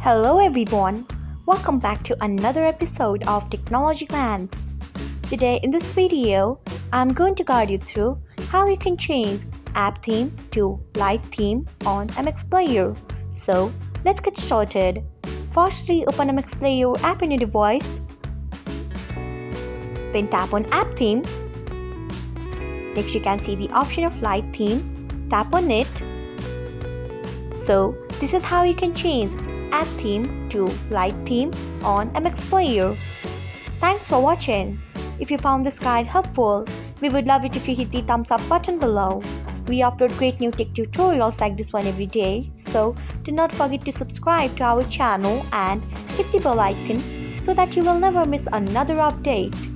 Hello everyone, welcome back to another episode of Technologyglance. Today in this video, I'm going to guide you through how you can change app theme to light theme on MX Player. So let's get started. Firstly, open MX Player app in your device. Then tap on app theme. Next you can see the option of light theme. Tap on it. So this is how you can change app theme to light theme on MX Player. Thanks for watching. If you found this guide helpful, we would love it if you hit the thumbs up button below. We upload great new tech tutorials like this one every day, so do not forget to subscribe to our channel and hit the bell icon so that you will never miss another update.